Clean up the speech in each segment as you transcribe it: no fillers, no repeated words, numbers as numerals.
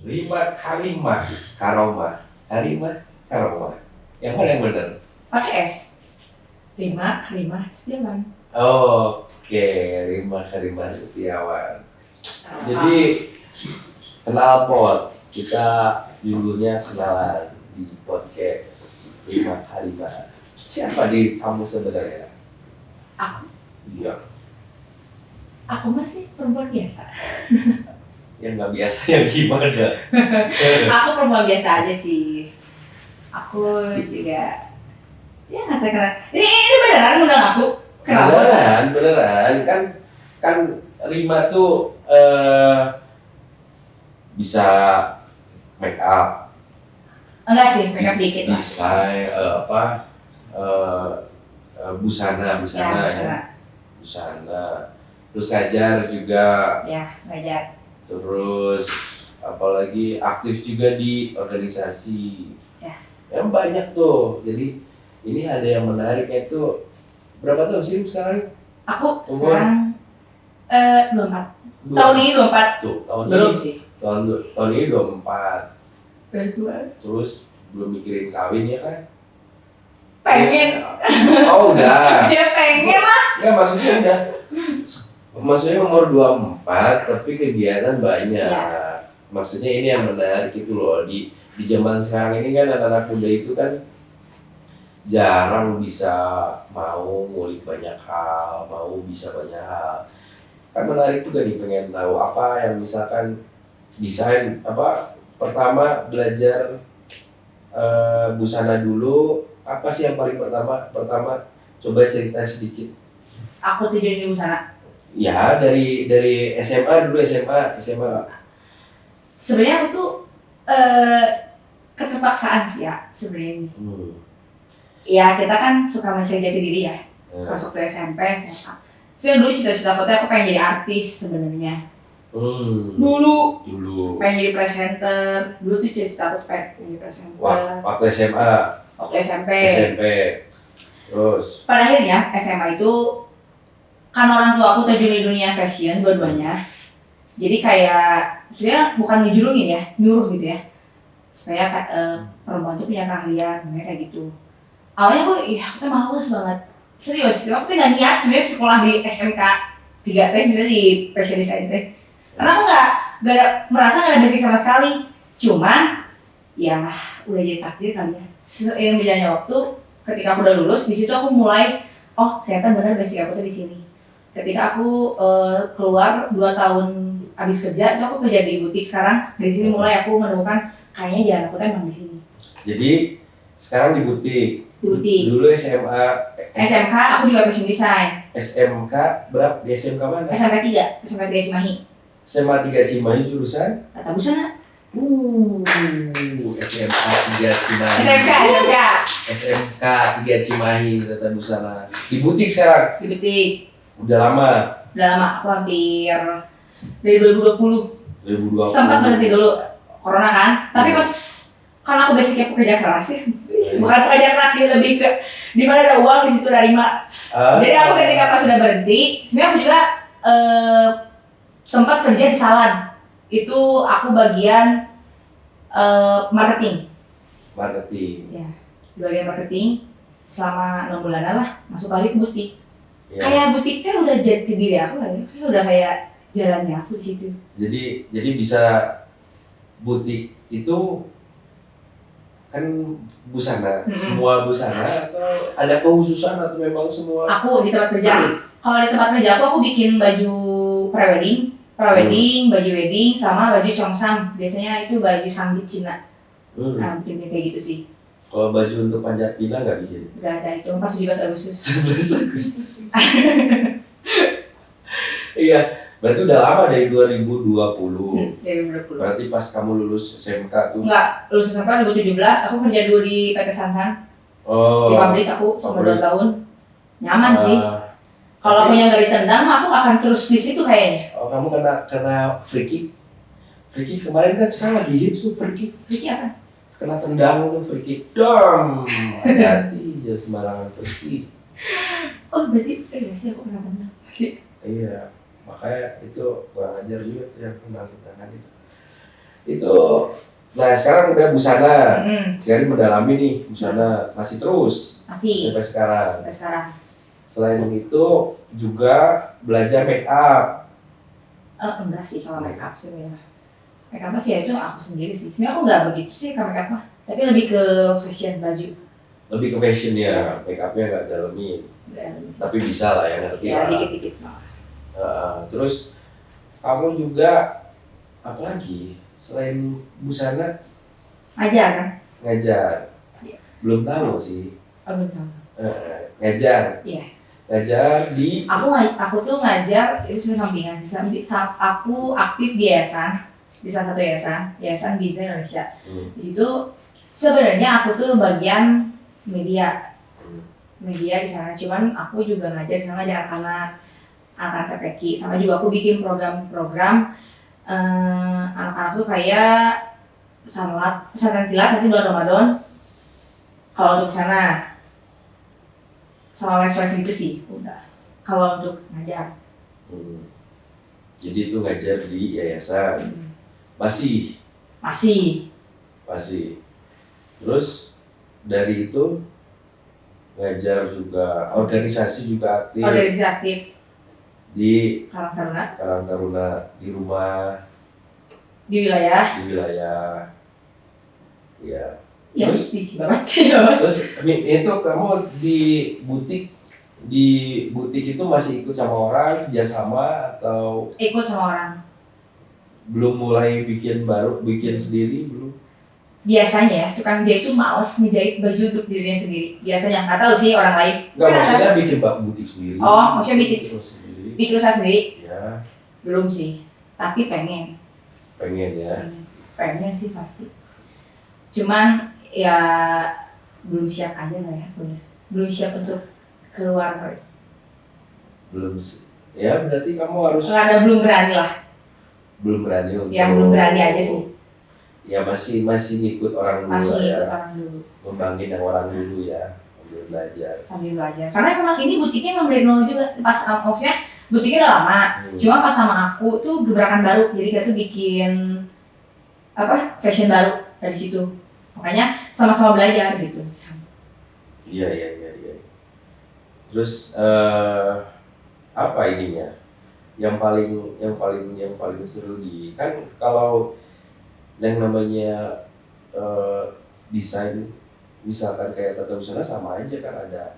Rima Karima, Karoma. Yang mana yang benar? Pakai S. Rima Setiawan. Oke, Rima Karima Setiawan. Jadi kenal pot, kita judulnya kenalan di podcast Rima Karima. Siapa di kamu sebenarnya? Aku. Iya. Aku masih perempuan biasa. Yang nggak biasa yang gimana? Aku perempuan biasa aja sih. Aku juga ya nggak terkenal. Ini beneran undang aku. Kenapa? Beneran kan Rima tuh bisa make up, Enggak sih, makeup dikit lah. desain busana Ya. busana, terus ngajar juga, Ya, ngajar. terus apalagi aktif juga di organisasi. Ya. Yang banyak tuh. Jadi ini ada yang menariknya tuh. Berapa tahun sih sekarang? Aku Umur? sekarang 24. Tahun ini 24. Tuh, Belum sih. tahun ini 24. Udah tua. Terus belum mikirin kawin ya kan? Pengen. Oh udah. Dia pengen lah. Ya maksudnya udah. Maksudnya umur 24 tapi kegiatan banyak. Ya. Maksudnya ini yang menarik itu loh, di zaman sekarang ini kan anak-anak muda itu kan jarang bisa mau ngulik banyak hal, mau bisa banyak hal. Kan menarik juga nih, pengen tahu apa yang misalkan desain apa, pertama belajar busana dulu, apa sih yang paling pertama coba cerita sedikit. Aku tidur di busana. Ya dari SMA dulu, SMA. Sebenarnya aku tuh keterpaksaan sih ya sebenarnya. Ya kita kan suka mencari jati diri ya. Masuk ke SMP, SMA. Sebenarnya dulu cita-cita aku tuh aku pengen jadi artis sebenarnya. Dulu pengen jadi presenter. Dulu tuh cita-cita aku tuh pengen jadi presenter. Waktu SMA. Waktu SMP. Terus Pada akhirnya SMA itu kan orang tua aku terjun di dunia fashion dua-duanya. Jadi kayak sebenarnya bukan ngejulungin ya, nyuruh gitu ya. Supaya perempuan tuh punya keahlian, kayak gitu. Awalnya aku tuh males banget. Serius, aku tuh gak niat sebenarnya sekolah di SMK 3 teh, misalnya di fashion design teh. Karena aku merasa gak ada basic sama sekali. Cuman, ya udah jadi takdir kali ya. Seiring berjalannya waktu, ketika aku udah lulus, di situ aku mulai, oh ternyata benar basic aku tuh di sini. Ketika aku keluar 2 tahun abis kerja, itu aku kerja di butik sekarang. Dari sini mulai aku menemukan kayaknya jalan aku tuh emang di sini. Jadi sekarang di butik. Dulu SMA. SMK aku juga fashion design. SMK berapa? Di SMK mana? SMK 3 Cimahi. SMA 3 Cimahi jurusan? Tata busana. SMA 3 Cimahi. SMK 3 Cimahi Tata Busana. Di butik sekarang? Di butik. Udah lama, aku hampir dari 2020. Sempat berhenti dulu corona kan, tapi pas karena aku basicnya pekerja keras ya, bukan pekerja keras sih, lebih ke di mana ada uang di situ ada rima. Jadi aku ketika pas sudah berhenti, sebenarnya aku juga sempat kerja di salon. Itu aku bagian marketing. Ya, bagian marketing selama 6 bulanan lah, masuk lagi ke butik. Ya. Kayak butiknya udah jati diri aku kan, udah kayak jalannya aku di situ. Jadi bisa butik itu kan busana, semua busana atau ada kekhususan atau memang semua? Aku di tempat kerja. Kalau di tempat kerja aku bikin baju prewedding, baju wedding sama baju chongsam. Biasanya itu baju sanggit Cina. Nah, bikin kayak gitu sih. Kalau baju untuk panjat pinang nggak bikin? Nggak ada, itu pas 17 Agustus. 17 Agustus. Iya, berarti udah lama dari 2020. 2020. Berarti pas kamu lulus SMK tuh? Enggak, lulus SMK 2017, aku kerja dulu di PT Sansan. Di pabrik aku selama 2 tahun. Nyaman sih. Kalau punya nggak ditendang, aku akan terus di situ kayaknya. Oh, kamu kena free kick? Free kick kemarin kan sekarang lagi hits tuh free kick. Free kick apa? Kena tendang tuh free kick. Dom, hati-hati jangan sembarangan free kick. Oh berarti, sih aku pernah tendang. Iya, makanya itu kurang ajar juga tuh yang tendangan itu. Itu, nah sekarang udah busana. Hmm, Sekarang mendalami nih busana, masih terus masih sampai sekarang. sampai sekarang. Selain itu juga belajar make up. Enggak sih kalau make up sebenarnya. Make up sih ya itu aku sendiri sih. Sebenarnya aku nggak begitu sih ke make up mah. Tapi lebih ke fashion baju. Lebih ke fashion ya, make upnya nggak dalemin. Tapi bisa lah yang ngerti Ya lah. dikit-dikit. Terus kamu juga apa lagi selain busana Ajar kan? ngajar? Iya. Belum tahu sih. Belum tahu. Ngajar. Iya. Ngajar di. Aku tuh ngajar itu sebenarnya sampingan sih. Aku aktif di yayasan, di salah satu yayasan Biza Indonesia. Di situ sebenarnya aku tuh bagian media di sana. Cuman aku juga ngajar di sana, ngajar anak-anak TPQ. Sama juga aku bikin program-program anak-anak tuh kayak pesantren kilat nanti bulan Ramadan. Kalau untuk sana sama les-les gitu sih udah. Kalau untuk ngajar Jadi itu ngajar di yayasan. Masih. Terus dari itu ngajar juga, organisasi juga aktif. Organisasi aktif Di Karang Taruna di rumah, di wilayah. Ya. Ya, Terus di Cibabat. Terus itu kamu di butik itu masih ikut sama orang, kerjasama atau Ikut sama orang. belum mulai bikin sendiri belum? Biasanya ya, tukang jahit itu males ngejahit baju untuk dirinya sendiri. Biasanya, nggak tahu sih orang lain. Enggak, Kan maksudnya ada- bikin butik sendiri. Oh, maksudnya bikin sendiri. usaha sendiri? Ya, Belum sih, tapi pengen. pengen ya. Pengen sih pasti. Cuman ya belum siap aja lah ya, belum siap untuk keluar. Ya berarti kamu harus Belum berani lah. belum berani untuk. Ya belum berani aja sih. Ya masih ngikut orang dulu Masih ya. ikut orang dulu. Ngembangin yang orang dulu ya, sambil belajar. Sambil belajar. Karena memang ini butiknya memang dari nol juga. Pas maksudnya butiknya udah lama. Cuma pas sama aku tuh gebrakan baru. Jadi kita tuh bikin fashion baru dari situ. Makanya sama-sama belajar gitu. Iya. Terus apa ininya? Yang paling seru kan kalau yang namanya desain, misalkan kayak tata busana sama aja kan, ada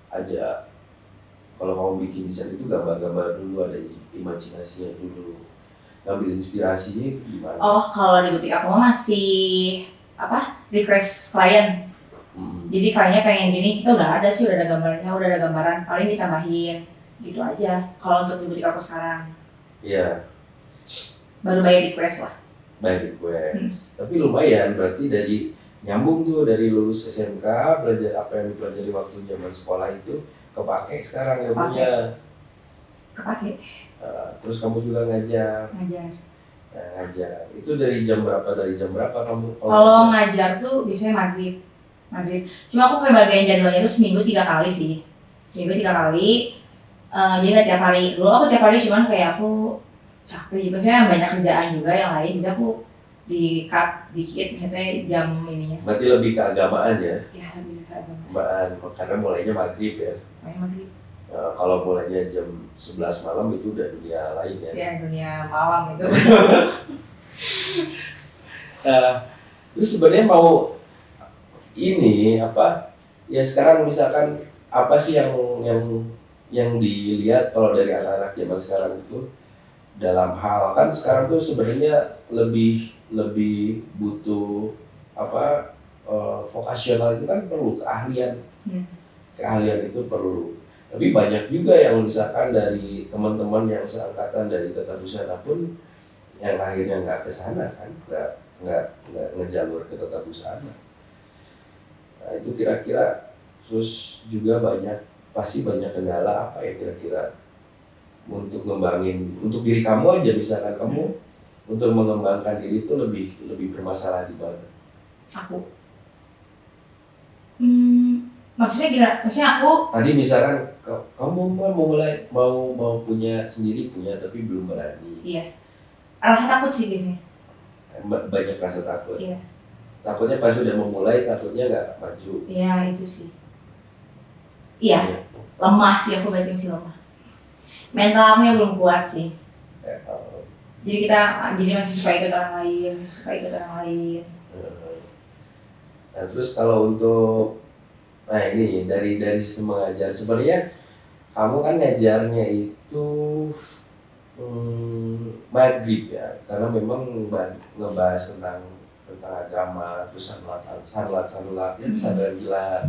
aja. Kalau kamu bikin desain itu gambar-gambar dulu, ada imajinasinya dulu, ngambil inspirasinya itu gimana? Oh, kalau di butik aku masih request klien. Jadi kliennya pengen gini, kita udah ada sih, udah ada gambarnya, udah ada gambaran, paling ditambahin gitu aja. Kalau untuk di butik aku sekarang. Iya. Baru by request lah. By request. Tapi lumayan, berarti dari nyambung tuh dari lulus SMK, belajar apa yang dipelajari waktu zaman sekolah itu kepake sekarang ilmunya. Kepake. Terus kamu juga ngajar. Ngajar. Itu dari jam berapa kamu? Kalau ngajar tuh biasanya maghrib. Cuma aku kayak bagian jadwalnya tuh seminggu 3 kali sih. Jadi nggak tiap hari. Dulu aku tiap hari, cuman kayak aku capek. Maksudnya banyak kerjaan juga yang lain. Jadi aku di cut dikit, misalnya jam ininya. Berarti lebih ke agamaan ya? Ya lebih ke agamaan. Karena mulainya maghrib ya. Maghrib. Kalau mulainya jam 11 malam itu udah dunia lain ya? Ya dunia malam itu. Terus sebenarnya mau ini ya sekarang misalkan apa sih yang dilihat kalau dari anak-anak zaman sekarang itu dalam hal, kan sekarang tuh sebenarnya lebih butuh vokasional itu kan perlu keahlian. Keahlian itu perlu. Tapi banyak juga yang misalkan dari teman-teman yang seangkatan dari tata busana pun yang akhirnya nggak ke sana kan, nggak ngejalur ke tata busana. Nah, itu kira-kira terus juga pasti banyak kendala apa ya kira-kira untuk ngembangin, untuk diri kamu aja misalkan kamu untuk mengembangkan diri itu lebih bermasalah di mana? Aku. Maksudnya gila, maksudnya aku tadi misalkan kamu mau punya sendiri tapi belum berani. Iya. Rasa takut sih biasanya. banyak rasa takut. Iya. Takutnya pas sudah memulai, takutnya nggak maju. Iya itu sih. Iya, lemah sih aku berarti masih lemah. Mentalnya belum kuat sih. Kayak, Jadi masih suka ikut orang lain. Nah terus kalau untuk, nah ini dari sistem mengajar, sebenarnya kamu kan ngajarnya itu maghrib ya, karena memang ngebahas tentang agama, terus sanlat ya, pesantren kilat.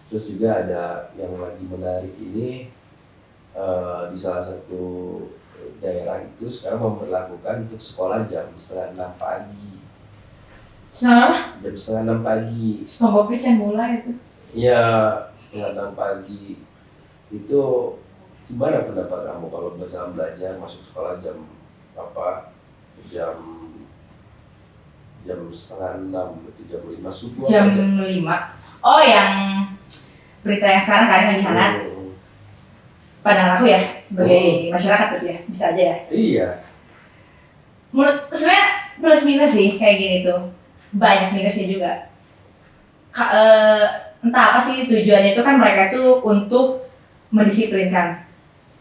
Terus juga ada yang lagi menarik ini, di salah satu daerah itu sekarang memperlakukan untuk sekolah jam 5:30 pagi. Selama apa? Jam 5:30 pagi. SpongeBob yang mulai itu. Iya, 5:30 pagi. Itu gimana pendapat kamu kalau misalnya belajar masuk sekolah jam apa? Jam 5:30 atau jam 5 subuh? Jam 5. Oh, yang berita yang sekarang kalian lagi hangat. Pandangan aku ya sebagai masyarakat gitu ya, bisa aja ya. Iya. Menurut sebenarnya plus minus sih kayak gini tuh, banyak minusnya juga. Entah apa sih tujuannya itu kan mereka tuh untuk mendisiplinkan.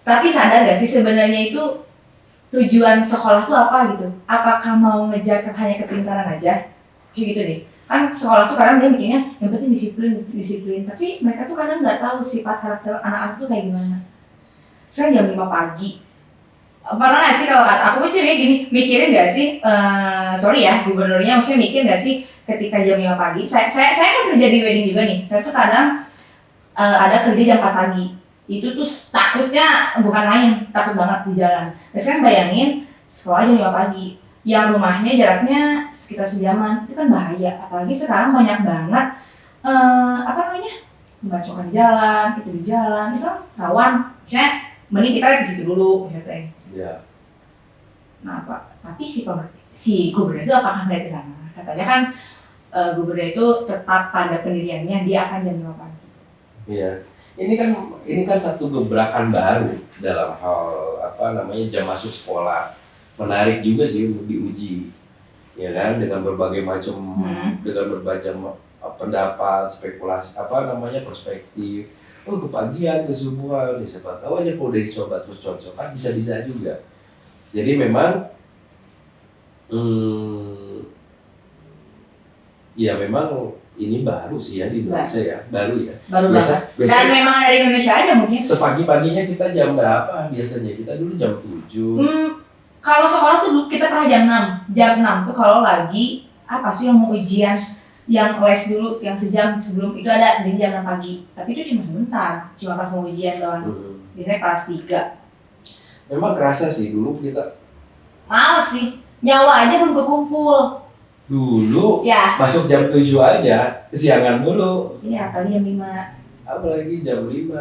Tapi sadar gak sih sebenarnya itu tujuan sekolah tuh apa gitu? Apakah mau ngejar hanya kepintaran aja? Kayak gitu deh. Kan sekolah tuh kadang dia mikirnya yang penting disiplin. Tapi mereka tuh kadang nggak tahu sifat karakter anak-anak tuh kayak gimana. Sekarang jam 5 pagi. Pernah gak sih kalau aku sih kayak gini, mikirin gak sih, sorry ya gubernurnya, maksudnya mikir gak sih ketika jam 5 pagi, saya kan kerja di wedding juga nih, saya tuh kadang ada kerja jam 4 pagi, itu tuh takutnya bukan main, takut banget di jalan. Nah sekarang bayangin, sekolah jam 5 pagi, yang rumahnya jaraknya sekitar sejaman, itu kan bahaya, apalagi sekarang banyak banget, pembacokan jalan, itu di jalan, itu kan rawan, misalnya mending kita di situ dulu misalnya. Iya. Nah, tapi si gubernur itu apakah nggak ke sana? Katanya kan gubernur itu tetap pada pendiriannya, dia akan jam 5 pagi. Iya. Ini kan satu gebrakan baru dalam hal jam masuk sekolah. Menarik juga sih untuk diuji. Ya kan, dengan berbagai macam pendapat, spekulasi, perspektif. Oh kepagian, kesubuhan, ya siapa tahu aja kalau udah dicoba terus cocok kan bisa-bisa juga. Jadi memang ya memang ini baru sih ya di Indonesia ya, baru ya. Baru banget. Dan memang ada di Indonesia aja mungkin. Sepagi-paginya kita jam berapa biasanya? Kita dulu jam 7. Kalau sekolah tuh dulu kita pernah jam 6. Jam 6 tuh kalau lagi apa sih yang mau ujian, yang les dulu, yang sejam sebelum itu ada di jam 6 pagi. Tapi itu cuma sebentar, cuma pas mau ujian doang. Biasanya kelas 3. Memang kerasa sih dulu kita. Males sih, nyawa aja belum kekumpul. Dulu ya. Masuk jam 7 aja, kesiangan dulu. Iya, apalagi jam 5. Apalagi jam 5.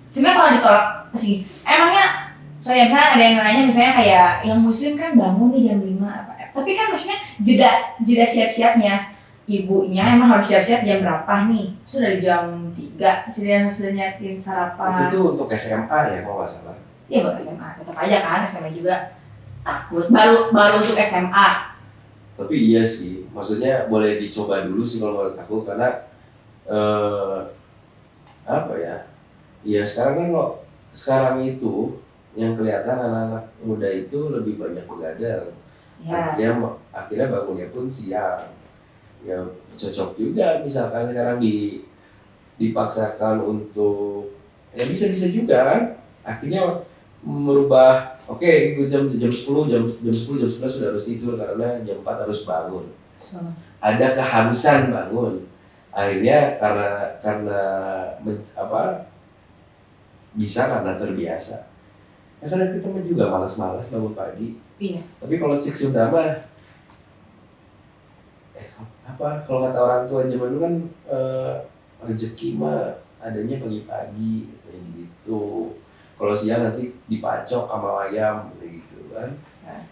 Sebenarnya kalau ditolak sih, emangnya misalnya ada yang nanya misalnya kayak yang muslim kan bangun nih jam 5 apa. Tapi kan maksudnya jeda siap-siapnya. Ibunya emang harus siap-siap jam berapa nih? Sudah dari jam 3, sudah nyiapin sarapan. Itu tuh untuk SMA ya kalau nggak salah. Iya buat SMA, tetap aja kan SMA juga takut. Baru untuk SMA. Tapi iya sih, maksudnya boleh dicoba dulu sih kalau menurut aku karena sekarang itu yang kelihatan anak-anak muda itu lebih banyak begadang. Ya. Akhirnya bangunnya pun siang. Ya cocok juga misalkan sekarang dipaksakan untuk ya bisa juga kan akhirnya merubah jam 10 jam 11 sudah harus tidur karena jam 4 harus bangun. Ada keharusan bangun. Akhirnya karena bisa karena terbiasa. Ya karena kita juga malas-malas bangun pagi. Iya. Tapi kalau cik sudah mah kalau kata orang tua zaman dulu kan rezeki mah adanya pagi-pagi kayak gitu. Kalau siang nanti dipacok sama ayam kayak gitu kan. Nah,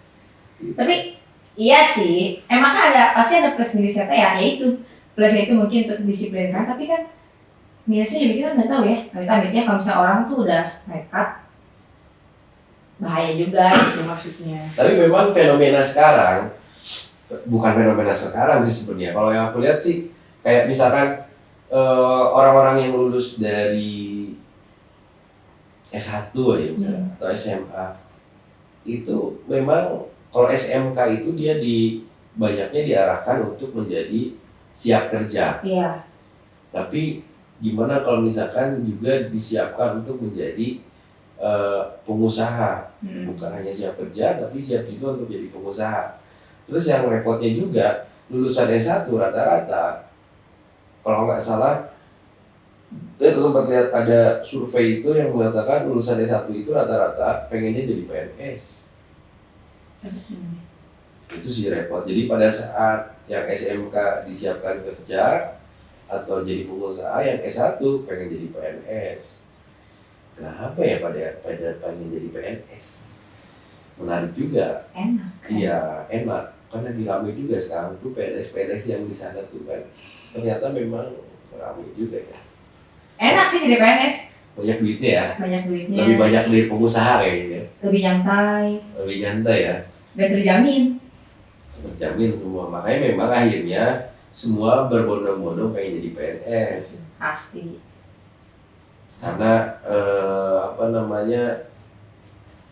gitu. Tapi iya sih, emang kan pasti ada plus minusnya ya itu. Plusnya itu mungkin untuk disiplinkan, tapi kan minusnya juga kita nggak tahu ya. Amit-amitnya kalau misalnya orang tuh udah nekat, bahaya juga gitu maksudnya. Tapi memang fenomena sekarang bukan fenomena sekarang sih sebenarnya. Kalau yang aku lihat sih kayak misalkan orang-orang yang lulus dari S1 aja misalnya, atau SMA itu memang kalau SMK itu dia banyaknya diarahkan untuk menjadi siap kerja. Iya. Tapi gimana kalau misalkan juga disiapkan untuk menjadi pengusaha, bukan hanya siap kerja tapi siap juga untuk jadi pengusaha. Terus yang repotnya juga lulusan S1 rata-rata kalau nggak salah sempat lihat ada survei itu yang mengatakan lulusan S1 itu rata-rata pengennya jadi PNS. Itu sih repot. Jadi pada saat yang SMK disiapkan kerja atau jadi pengusaha, yang S1 pengen jadi PNS. Kenapa ya pada pengen jadi PNS? Menarik juga. Enak. Iya, enak. Kan lagi ramai juga sekarang tuh PNS yang di sana tuh kan. Ternyata memang ramai juga ya. Enak sih jadi PNS. Banyak duitnya ya. Banyak duitnya. Lebih banyak dari pengusaha kayaknya. Lebih nyantai. Lebih nyantai ya. Dan terjamin. Terjamin semua. Makanya memang akhirnya semua berbondong-bondong pengen jadi PNS. Pasti. Karena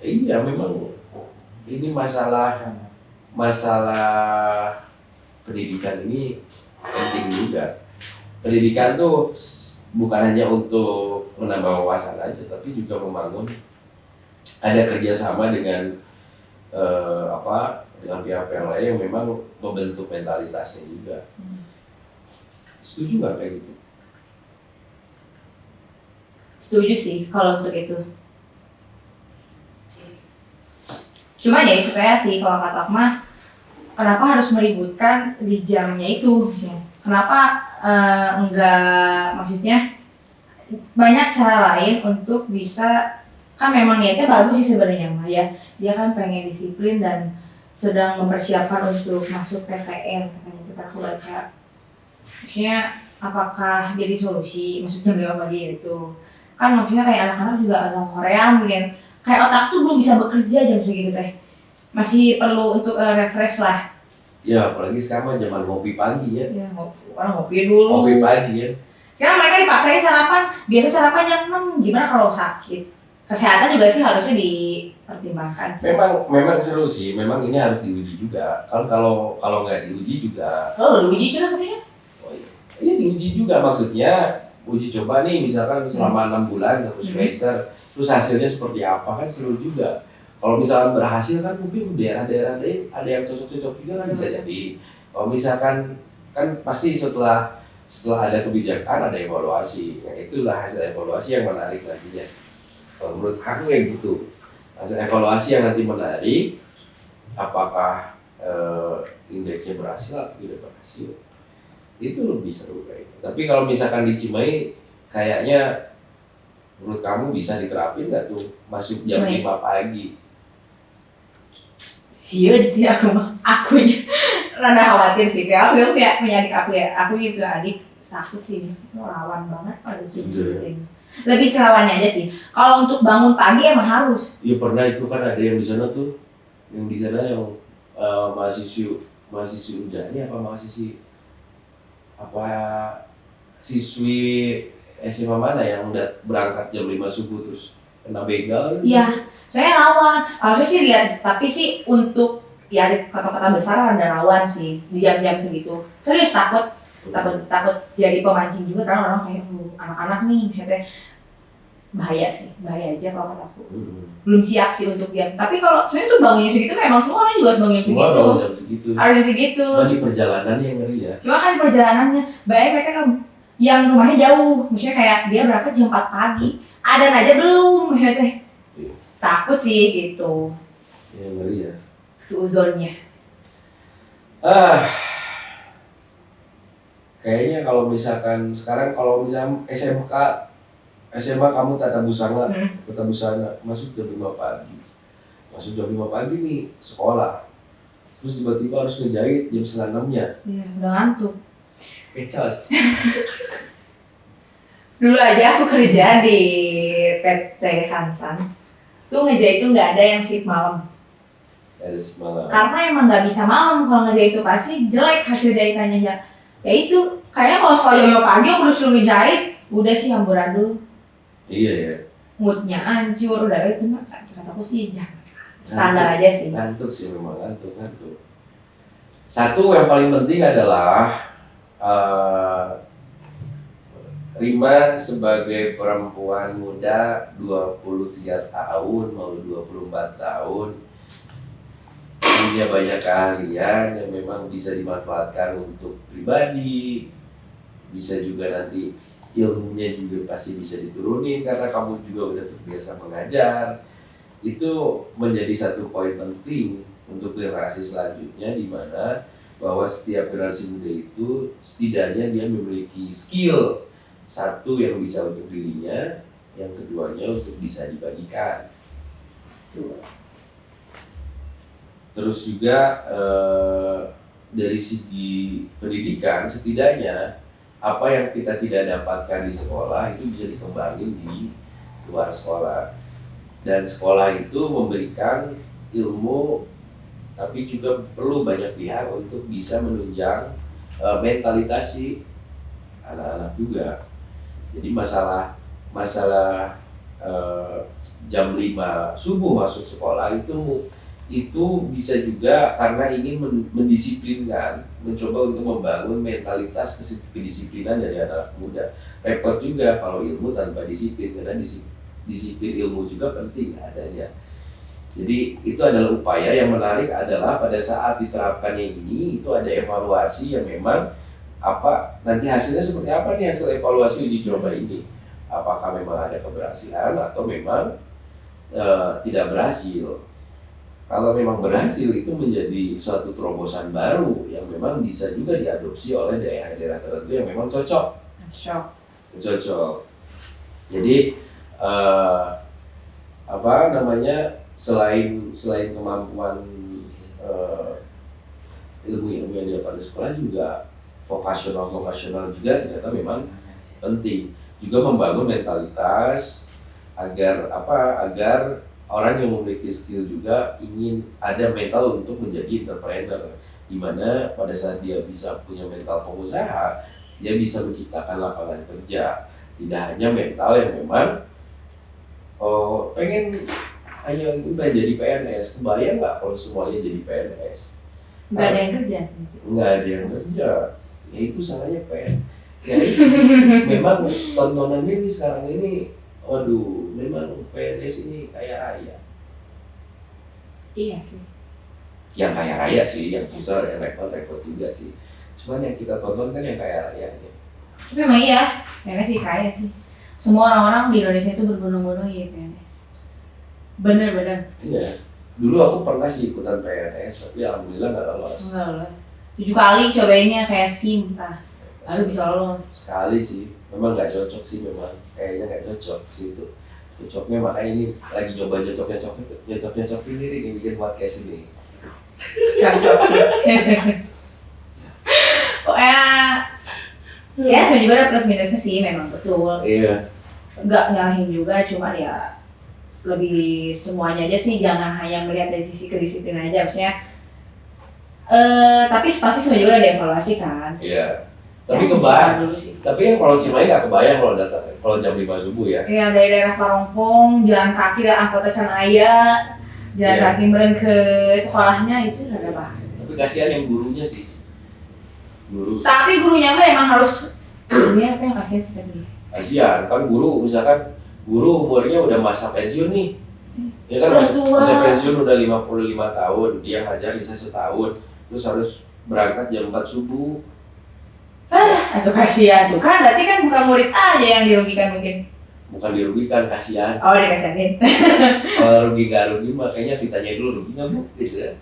iya memang ini masalah pendidikan ini penting juga. Pendidikan tuh bukan hanya untuk menambah wawasan aja, tapi juga membangun ada kerjasama dengan dengan pihak-pihak lain yang memang membentuk mentalitasnya juga. Setuju nggak kayak gitu? Setuju sih kalau untuk itu. Cuma ya itu kayak sih kalau kata aku mah, kenapa harus meributkan di jamnya itu? Kenapa enggak, maksudnya banyak cara lain untuk bisa, kan memang niatnya bagus sih sebenarnya mah ya. Dia kan pengen disiplin dan sedang mempersiapkan untuk masuk PTN katanya itu kan aku baca. Maksudnya apakah jadi solusi? Maksudnya beliau bagi itu kan maksudnya kayak anak-anak juga agak hoream gitu. Kayak otak tuh belum bisa bekerja jam segitu teh. Masih perlu untuk refresh lah. Ya apalagi sekarang zaman ngopi pagi ya. Ya ngopi dulu. Ngopi pagi ya. Sekarang mereka dipaksain sarapan, biasa sarapan jam 6. Gimana kalau sakit? Kesehatan juga sih harusnya dipertimbangkan sih. Memang seru sih, memang ini harus diuji juga. Kalau nggak diuji juga. Oh, diuji sudah katanya? Oh iya. Ini diuji juga maksudnya. Uji coba nih misalkan selama 6 bulan satu semester, terus hasilnya seperti apa kan seru juga. Kalau misalkan berhasil kan mungkin daerah-daerah ada yang cocok-cocok juga kan bisa jadi. Kalau misalkan kan pasti setelah ada kebijakan ada evaluasi. Nah itulah hasil evaluasi yang menarik nantinya. Kalau menurut aku kayak gitu. Hasil evaluasi yang nanti menarik, apakah indeksnya berhasil atau tidak berhasil. Itu lebih seru kayaknya. Tapi kalau misalkan di Cimahi kayaknya menurut kamu bisa diterapin nggak tuh masuk jam 5 pagi? Siut sih aku rada khawatir sih. Kayak aku punya adik aku juga adik takut sih, rawan banget pada subuh-subuh. Lebih ke rawannya aja sih. Kalau untuk bangun pagi emang harus. Iya pernah itu kan ada yang di sana tuh, yang mahasiswi Ujani siswi SMA mana yang udah berangkat jam 5 subuh terus kena begal? Iya, soalnya rawan. Kalau saya sih lihat, tapi sih untuk ya di kota-kota besar ada rawan sih di jam-jam segitu. Serius takut jadi pemancing juga karena orang kayak anak-anak nih misalnya bahaya aja kalau kata aku. Belum siap sih untuk jam. Tapi kalau sebenarnya tuh bangunnya segitu memang semua orang juga bangun segitu. Semua bangun jam segitu. Harus jam segitu. Cuma di perjalanannya yang ngeri ya. Cuma kan di perjalanannya, banyak mereka kan yang rumahnya jauh, misalnya kayak dia berangkat jam 4 pagi, ada aja belum, misalnya takut sih gitu. Ya ngeri ya. Seuzonnya. Kayaknya kalau misalkan sekarang kalau misalnya SMA kamu tata busana masuk jam 5 pagi. Masuk jam 5 pagi nih sekolah. Terus tiba-tiba harus ngejahit jam 5:30-nya. Iya, udah ngantuk. Kecos. Dulu aja aku kerja di PT Sansan. Tuh ngejahit tuh nggak ada yang shift malam. Dari semalam. Karena emang nggak bisa malam, kalau ngejahit itu pasti jelek hasil jahitannya ya. Ya itu, kayaknya kalau sekolah jam 5 pagi aku disuruh ngejahit, udah sih amburadul. Iya ya. Moodnya hancur, udah itu mah kataku sih jangan. Standar aja sih. Ngantuk sih memang ngantuk. Satu yang paling penting adalah Rima sebagai perempuan muda 23 tahun mau 24 tahun punya banyak keahlian yang memang bisa dimanfaatkan untuk pribadi, bisa juga nanti ilmunya juga pasti bisa diturunin karena kamu juga udah terbiasa mengajar. Itu menjadi satu poin penting untuk generasi selanjutnya, di mana bahwa setiap generasi muda itu setidaknya dia memiliki skill, satu yang bisa untuk dirinya, yang keduanya untuk bisa dibagikan. Terus juga dari segi pendidikan, setidaknya apa yang kita tidak dapatkan di sekolah itu bisa dikembangin di luar sekolah. Dan sekolah itu memberikan ilmu, tapi juga perlu banyak pihak untuk bisa menunjang mentalitas si anak-anak juga. Jadi masalah jam 5 subuh masuk sekolah itu bisa juga karena ingin mendisiplinkan, mencoba untuk membangun mentalitas kedisiplinan dari anak muda. Repot juga kalau ilmu tanpa disiplin, karena disiplin ilmu juga penting adanya. Jadi itu adalah upaya yang menarik adalah pada saat diterapkannya ini itu ada evaluasi yang memang nanti hasilnya seperti apa nih hasil evaluasi uji coba ini. Apakah memang ada keberhasilan atau memang tidak berhasil. Kalau memang berhasil itu menjadi suatu terobosan baru yang memang bisa juga diadopsi oleh daerah-daerah tertentu yang memang cocok. Jadi selain kemampuan ilmu yang dia pada sekolah juga vokasional juga ternyata memang penting juga membangun mentalitas agar orang yang memiliki skill juga ingin ada mental untuk menjadi entrepreneur, di mana pada saat dia bisa punya mental pengusaha dia bisa menciptakan lapangan kerja. Tidak hanya mental yang memang pengen hanya udah jadi PNS. Kebayang nggak kalau semuanya jadi PNS? Nggak ada yang kerja. Nggak ada yang kerja. Ya itu salahnya PNS. Ya, memang tontonannya nih sekarang ini, waduh, memang PNS ini kaya raya. Iya sih. Yang kaya raya sih, yang susah, yang repot juga sih. Cuman yang kita tonton kan yang kaya raya. Tapi memang iya, PNS sih kaya sih. Semua orang-orang di Indonesia itu berbondong-bondong ya PNS. Bener-bener. Iya. Dulu aku pernah sih ikutan PNS, tapi alhamdulillah nggak lolos. Nggak lolos. 7 kali cobainnya kayak SIM, lalu bisa lolos. Sekali sih, memang nggak cocok sih, memang kayaknya nggak cocok sih itu. Cocoknya makanya ini lagi nyoba nyocokin diri nih bikin podcast ini. Cocok sih. Pokoknya ya sebenarnya juga ada plus minusnya sih, memang betul. Iya. Nggak nyalahin juga, cuman ya lebih semuanya aja sih, jangan hanya melihat dari sisi kedisiplinan aja, maksudnya. Tapi pasti sebenarnya juga ada evaluasi kan. Iya. Tapi kebayang. Tapi yang kalau Cimahi nggak kebayang kalau datang kalau jam 5 subuh ya. Iya, dari daerah Parompong, jalan kaki dari Angkota Canaya, jalan kaki meren ke sekolahnya itu ada bahaya. Tapi kasihan yang gurunya sih. Tapi gurunya mah emang harus gurunya apa yang kasihan sih tadi? Kasihan kan guru, misalkan guru umurnya udah masa pensiun nih. Ya kan masa pensiun udah 55 tahun, dia ngajar sisa setahun, terus harus berangkat jam 4 subuh. Aduh kasihan tuh kan, berarti kan bukan murid aja yang dirugikan mungkin. Bukan dirugikan, kasihan. Oh, dikasihanin. Kalau rugi gak rugi makanya ditanya dulu rugi nggak bu, gitu ya.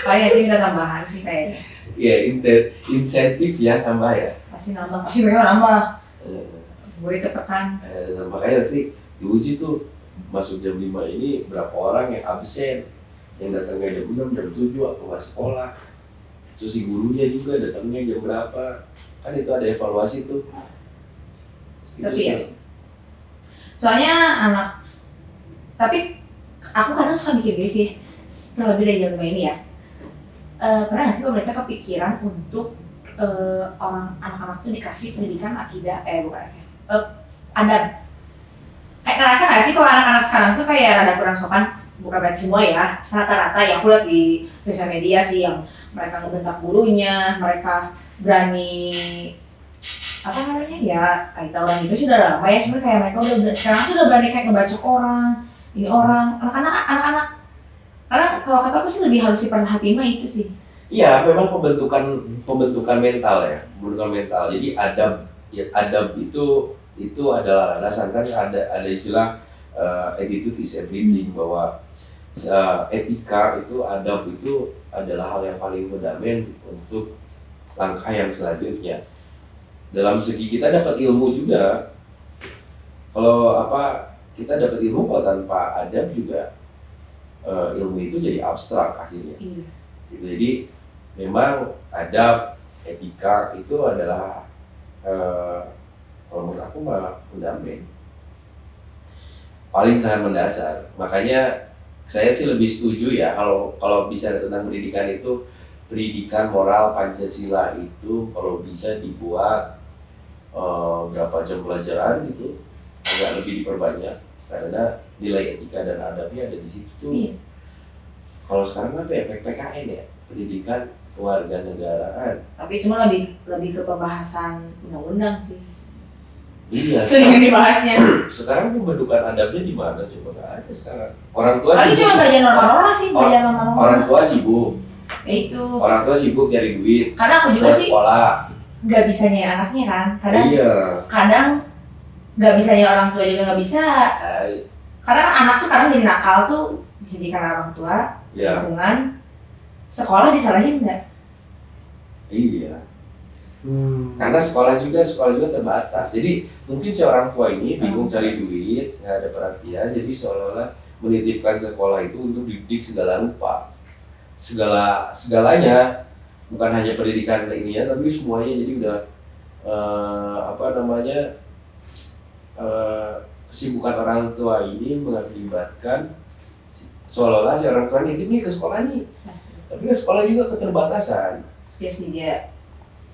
Paling nanti minta tambahan sih kayaknya. Iya, insentif ya tambah ya. Pasti nambah, pasti mereka nambah. Murid tertekan. Makanya nanti diuji tuh masuk jam 5 ini berapa orang yang absen, yang datangnya jam 6, jam 7 atau nggak sekolah. Terus si gurunya juga datangnya jam berapa, kan itu ada evaluasi tuh. Tapi ya, soalnya tapi aku kadang suka mikir gini sih, terlebih dari jam 5 ini ya, pernah nggak sih pemerintah kepikiran untuk orang anak-anak tuh dikasih pendidikan akidah bukan akidah, adab? Kayak ngerasa nggak sih kalau anak-anak sekarang tuh kayak rada kurang sopan? Bukan berarti semua ya, rata-rata ya aku lihat di sosial media sih yang mereka ngebentak gurunya, mereka berani apa namanya ya, kayak tawuran itu sudah lama ya, cuma kayak mereka sekarang tuh udah berani kayak ngebacok orang, ini orang, anak-anak. Karena kalau kata aku sih lebih harus diperhatiin mah itu sih. Iya, memang pembentukan mental ya, pembentukan mental. Jadi adab itu adalah landasan, kan ada istilah attitude is everything, bahwa etika itu, adab itu adalah hal yang paling fundamental untuk langkah yang selanjutnya. Dalam segi kita dapat ilmu juga. Kalau kita dapat ilmu kalau tanpa adab juga ilmu itu jadi abstrak akhirnya. Gitu. Jadi memang adab, etika itu adalah kalau menurut aku mah fundamental, paling sangat mendasar. Makanya saya sih lebih setuju ya kalau bisa tentang pendidikan itu, pendidikan moral Pancasila itu kalau bisa dibuat berapa jam pelajaran gitu, agak lebih diperbanyak, karena nilai etika dan adabnya ada di situ tuh. Iya. Kalau sekarang apa ya, PKN ya, pendidikan kewarganegaraan. Tapi itu mah lebih ke pembahasan undang-undang sih. Iya. Sering dibahasnya. Sekarang pembentukan adabnya di mana coba? Nggak ada sekarang. Orang tua sibuk. Cuma belajar norma-norma sih, belajar norma-norma. Orang tua sibuk. Itu. Orang tua sibuk nyari duit. Karena aku juga sih sekolah. Gak bisa nyari anaknya kan. Kadang Iya. Gak bisa nyari orang tua juga gak bisa. Karena anak tuh kadang jadi nakal tuh bisa jadi karena orang tua, lingkungan, sekolah disalahin nggak? Iya. Karena sekolah juga terbatas. Jadi mungkin si orang tua ini bingung cari duit, nggak ada perhatian, jadi seolah-olah menitipkan sekolah itu untuk dididik segala rupa, segalanya, bukan hanya pendidikan ini ya, tapi semuanya. Jadi udah kesibukan orang tua ini mengakibatkan seolah-olah si orang tua nitip nih ke sekolah nih, tapi ke sekolah juga keterbatasan. Ya sih dia.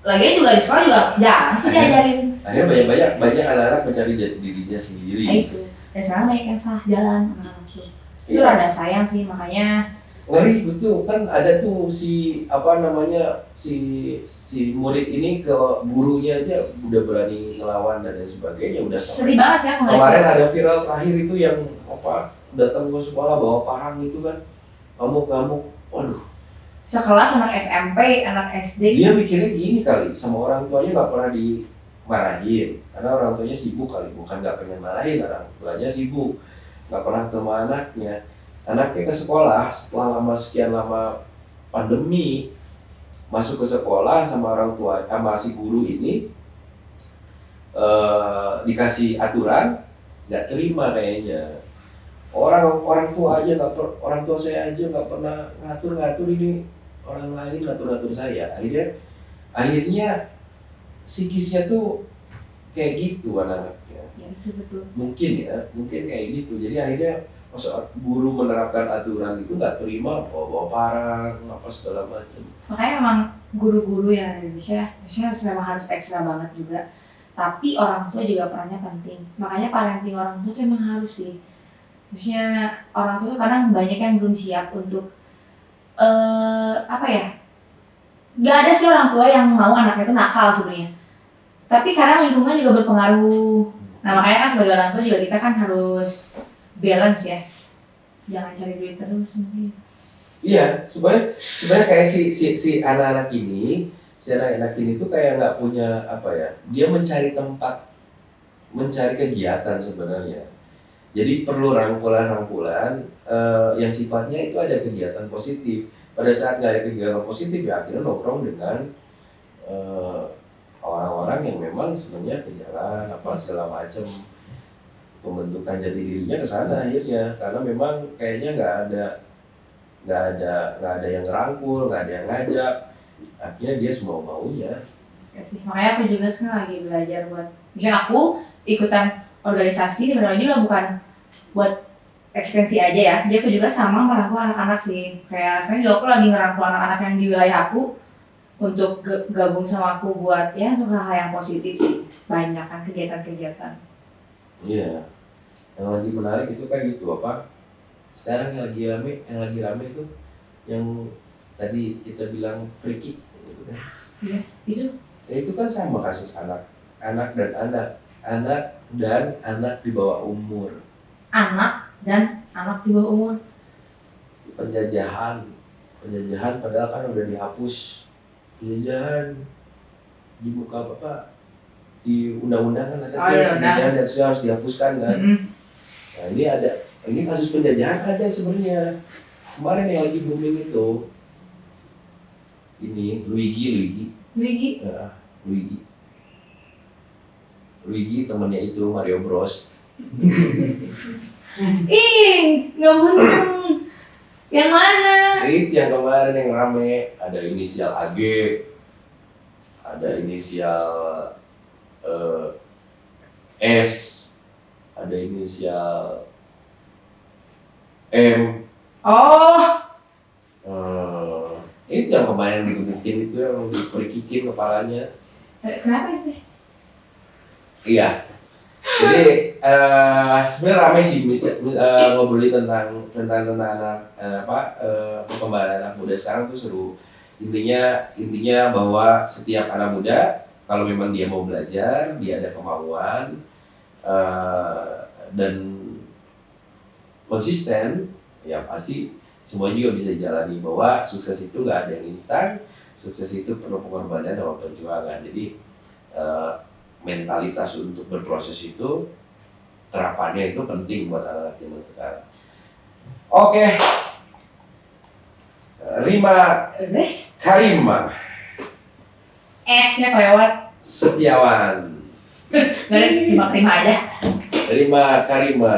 Lagian juga di sekolah juga jarang sih diajarin. Akhirnya banyak anak-anak mencari jati dirinya sendiri. Nah itu. Dan sekarang banyak yang salah jalan anak-anak tuh. Itu rada sayang sih, makanya ngeri betul kan. Ada tuh si murid ini ke gurunya aja udah berani ngelawan dan lain sebagainya. Udah sedih banget sih aku. Kemarin ada viral terakhir itu yang datang ke sekolah bawa parang itu kan, ngamuk, waduh. Sekelas anak SMP, anak SD. Dia mikirnya gini kali, sama orang tuanya nggak pernah dimarahin, karena orang tuanya sibuk kali, bukan nggak pengen marahin, orang tuanya sibuk, nggak pernah ketemu anaknya. Anaknya ke sekolah setelah sekian lama pandemi, masuk ke sekolah sama orang tua, sama si guru ini dikasih aturan, nggak terima kayaknya. Orang tua saya aja nggak pernah ngatur ini, orang lain ngatur saya. Akhirnya psikisnya tuh kayak gitu anak-anaknya. Ya itu betul. Mungkin kayak gitu. Jadi akhirnya pas guru menerapkan aturan itu nggak terima, bawa parang apa segala macam. Makanya memang guru-guru yang di Indonesia memang harus ekstra banget juga. Tapi orang tua juga perannya penting. Makanya parenting orang tua itu emang harus sih. Maksudnya orang tua tuh kadang banyak yang belum siap untuk Gak ada sih orang tua yang mau anaknya itu nakal sebenarnya. Tapi kadang lingkungan juga berpengaruh. Nah makanya kan sebagai orang tua juga kita kan harus balance ya. Jangan cari duit terus mungkin. Iya, sebenarnya kayak si anak-anak ini tuh kayak nggak punya dia mencari tempat, mencari kegiatan sebenarnya. Jadi perlu rangkulan yang sifatnya itu ada kegiatan positif. Pada saat nggak ada kegiatan positif ya akhirnya nongkrong dengan orang-orang yang memang sebenarnya ke jalan segala macam. Pembentukan jati dirinya ke sana akhirnya, karena memang kayaknya nggak ada yang ngerangkul, nggak ada yang ngajak. Akhirnya dia semau-maunya. Ya sih, makanya aku juga sekarang lagi belajar buat, misalnya aku ikutan organisasi sebenarnya juga bukan buat ekstensi aja ya. Jadi aku juga sama merangkul anak-anak sih. Kayak sekarang juga aku lagi ngerangkul anak-anak yang di wilayah aku untuk gabung sama aku buat ya untuk hal-hal yang positif sih. Banyak kan kegiatan-kegiatan. Iya. Yang lagi menarik itu kan gitu apa? Sekarang yang lagi rame itu yang tadi kita bilang free kick gitu kan. Iya, itu Ya, itu kan sama kasus anak dan anak di bawah umur. anak dan anak di bawah umur. Penjajahan padahal kan udah dihapus. Penjajahan di muka apa? Di undang-undang kan ada Oh, iya, penjajahan dan sudah harus dihapuskan kan. Mm-mm. Nah ini kasus penjajahan ada sebenarnya. Kemarin yang lagi booming itu ini Luigi. Ya, Luigi temennya itu Mario Bros. Ih, nggak menang. Yang mana? Itu yang kemarin yang rame, ada inisial AG, ada inisial S, ada inisial M. Oh, Itu yang kemarin digebukin itu yang diperikikin kepalanya. kenapa sih? Iya. Jadi sebenarnya ramai sih ngobrolin tentang anak perkembangan anak muda sekarang tuh seru. Intinya bahwa setiap anak muda kalau memang dia mau belajar, dia ada kemauan dan konsisten, ya pasti semua juga bisa dijalani. Bahwa sukses itu nggak ada yang instan, sukses itu penuh pengorbanan dan perjuangan. Jadi mentalitas untuk berproses itu terapannya itu penting buat anak-anak zaman sekarang. Oke, Rima Res, Karima S-nya kelewat. Setiawan. Gak ada, terima aja. Rima Karima